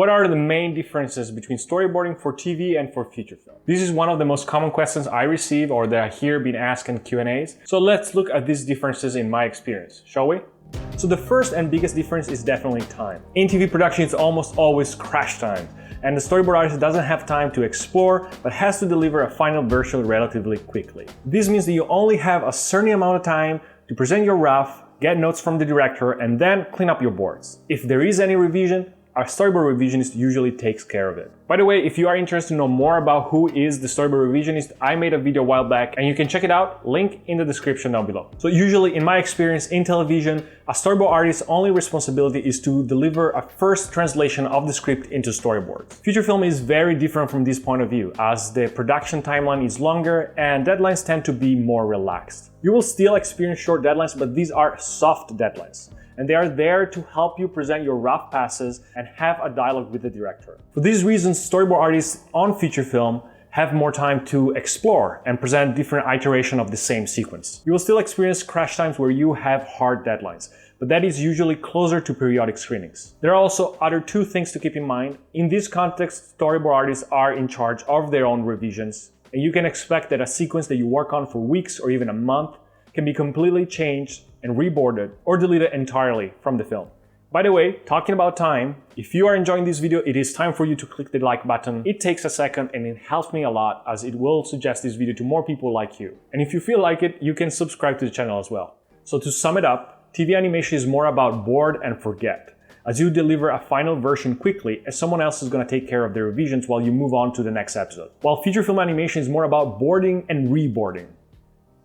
What are the main differences between storyboarding for TV and for feature film? This is one of the most common questions I receive or that I hear being asked in Q&As. So let's look at these differences in my experience, shall we? So the first and biggest difference is definitely time. In TV production, it's almost always crash time, and the storyboard artist doesn't have time to explore, but has to deliver a final version relatively quickly. This means that you only have a certain amount of time to present your rough, get notes from the director, and then clean up your boards. If there is any revision, our storyboard revisionist usually takes care of it. By the way, if you are interested to know more about who is the storyboard revisionist, I made a video a while back and you can check it out, link in the description down below. So usually in my experience in television, a storyboard artist's only responsibility is to deliver a first translation of the script into storyboards. Feature film is very different from this point of view, as the production timeline is longer and deadlines tend to be more relaxed. You will still experience short deadlines, but these are soft deadlines, and they are there to help you present your rough passes and have a dialogue with the director. For these reasons, storyboard artists on feature film have more time to explore and present different iterations of the same sequence. You will still experience crash times where you have hard deadlines, but that is usually closer to periodic screenings. There are also other two things to keep in mind. In this context, storyboard artists are in charge of their own revisions, and you can expect that a sequence that you work on for weeks or even a month can be completely changed and reboarded or deleted entirely from the film. By the way, talking about time, if you are enjoying this video, it is time for you to click the like button. It takes a second and it helps me a lot, as it will suggest this video to more people like you. And if you feel like it, you can subscribe to the channel as well. So to sum it up, TV animation is more about board and forget, as you deliver a final version quickly as someone else is going to take care of the revisions while you move on to the next episode. While feature film animation is more about boarding and reboarding.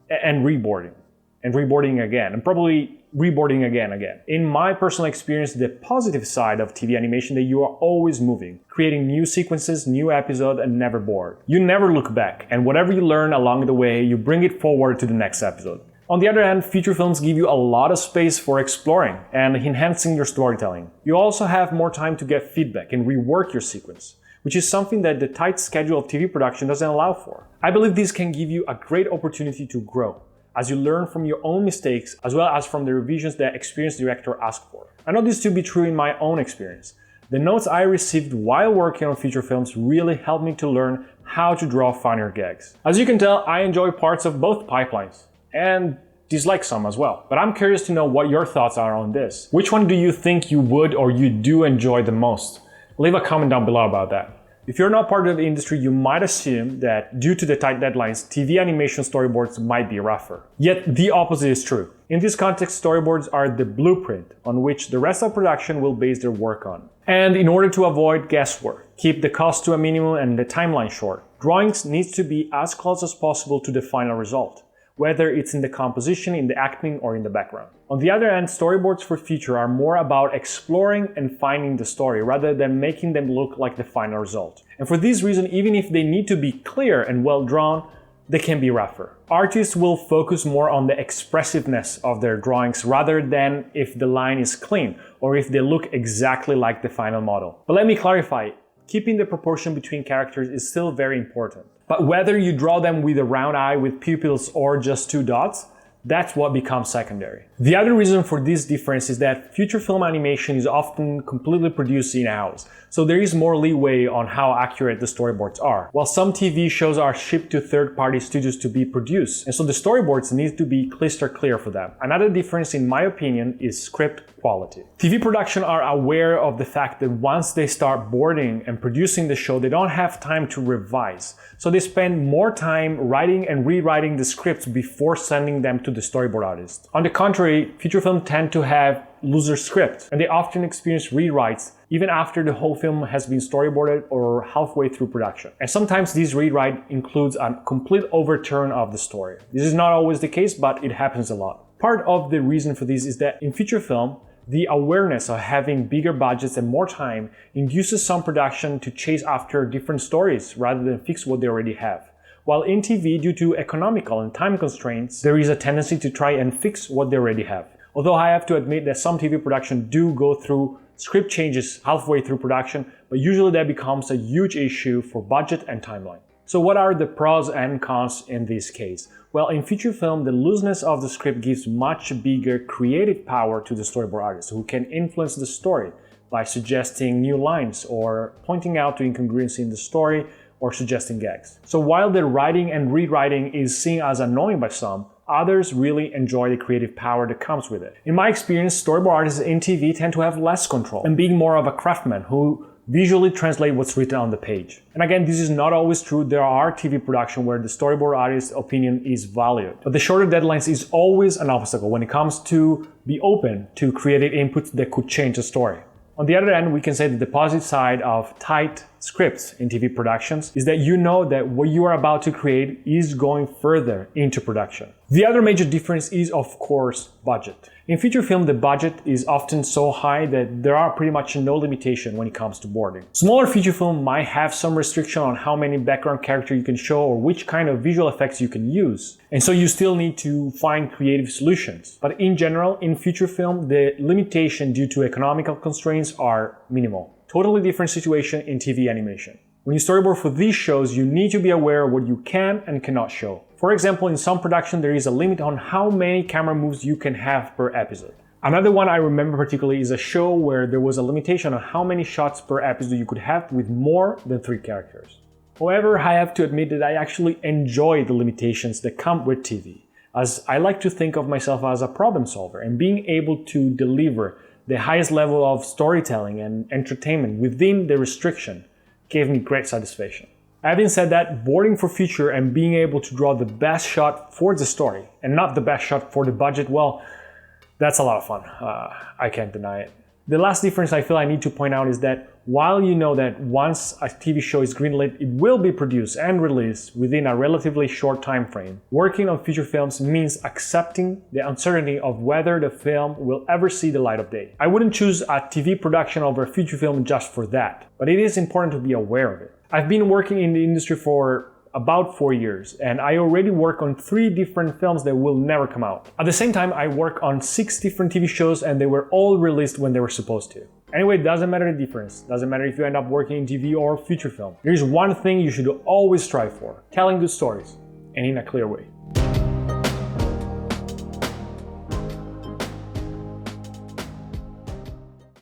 And reboarding again, and probably reboarding again. In my personal experience, the positive side of TV animation that you are always moving, creating new sequences, new episodes, and never bored. You never look back, and whatever you learn along the way, you bring it forward to the next episode. On the other hand, feature films give you a lot of space for exploring and enhancing your storytelling. You also have more time to get feedback and rework your sequence, which is something that the tight schedule of TV production doesn't allow for. I believe this can give you a great opportunity to grow, as you learn from your own mistakes as well as from the revisions that experienced director asked for. I know this to be true in my own experience. The notes I received while working on feature films really helped me to learn how to draw finer gags. As you can tell, I enjoy parts of both pipelines and dislike some as well. But I'm curious to know what your thoughts are on this. Which one do you think you would or you do enjoy the most? Leave a comment down below about that. If you're not part of the industry, you might assume that due to the tight deadlines, TV animation storyboards might be rougher. Yet the opposite is true. In this context, storyboards are the blueprint on which the rest of production will base their work on. And in order to avoid guesswork, keep the cost to a minimum and the timeline short, drawings needs to be as close as possible to the final result, whether it's in the composition, in the acting, or in the background. On the other hand, storyboards for feature are more about exploring and finding the story rather than making them look like the final result. And for this reason, even if they need to be clear and well drawn, they can be rougher. Artists will focus more on the expressiveness of their drawings rather than if the line is clean or if they look exactly like the final model. But let me clarify, keeping the proportion between characters is still very important. But whether you draw them with a round eye with pupils or just two dots, that's what becomes secondary. The other reason for this difference is that feature film animation is often completely produced in-house, so there is more leeway on how accurate the storyboards are, while some TV shows are shipped to third-party studios to be produced, and so the storyboards need to be crystal clear for them. Another difference, in my opinion, is script quality. TV production are aware of the fact that once they start boarding and producing the show, they don't have time to revise, so they spend more time writing and rewriting the scripts before sending them to the storyboard artist. On the contrary, feature film tend to have looser scripts, and they often experience rewrites even after the whole film has been storyboarded or halfway through production. And sometimes this rewrite includes a complete overturn of the story. This is not always the case, but it happens a lot. Part of the reason for this is that in feature film, the awareness of having bigger budgets and more time induces some production to chase after different stories rather than fix what they already have. While in TV, due to economical and time constraints, there is a tendency to try and fix what they already have. Although I have to admit that some TV production do go through script changes halfway through production, but usually that becomes a huge issue for budget and timeline. So what are the pros and cons in this case? Well, in feature film, the looseness of the script gives much bigger creative power to the storyboard artist, who can influence the story, by suggesting new lines or pointing out to incongruency in the story or suggesting gags. So while the writing and rewriting is seen as annoying by some, others really enjoy the creative power that comes with it. In my experience, storyboard artists in TV tend to have less control and being more of a craftsman who visually translate what's written on the page. And again, this is not always true. There are TV production where the storyboard artist's opinion is valued. But the shorter deadlines is always an obstacle when it comes to be open to creative inputs that could change the story. On the other end, we can say that the positive side of tight scripts in TV productions is that you know that what you are about to create is going further into production. The other major difference is, of course, budget. In feature film, the budget is often so high that there are pretty much no limitation when it comes to boarding. Smaller feature film might have some restriction on how many background characters you can show or which kind of visual effects you can use. And so you still need to find creative solutions. But in general, in feature film, the limitation due to economical constraints are minimal. Totally different situation in TV animation. When you storyboard for these shows, you need to be aware of what you can and cannot show. For example, in some production, there is a limit on how many camera moves you can have per episode. Another one I remember particularly is a show where there was a limitation on how many shots per episode you could have with more than 3 characters. However, I have to admit that I actually enjoy the limitations that come with TV, as I like to think of myself as a problem solver, and being able to deliver the highest level of storytelling and entertainment within the restriction gave me great satisfaction. Having said that, boarding for feature and being able to draw the best shot for the story and not the best shot for the budget, well, that's a lot of fun. I can't deny it. The last difference I feel I need to point out is that while you know that once a TV show is greenlit, it will be produced and released within a relatively short time frame, working on feature films means accepting the uncertainty of whether the film will ever see the light of day. I wouldn't choose a TV production over a feature film just for that, but it is important to be aware of it. I've been working in the industry for about 4 years, and I already work on 3 different films that will never come out. At the same time, I work on 6 different TV shows and they were all released when they were supposed to. Anyway, it doesn't matter the difference. Doesn't matter if you end up working in TV or feature film. There's one thing you should always strive for: telling good stories, and in a clear way.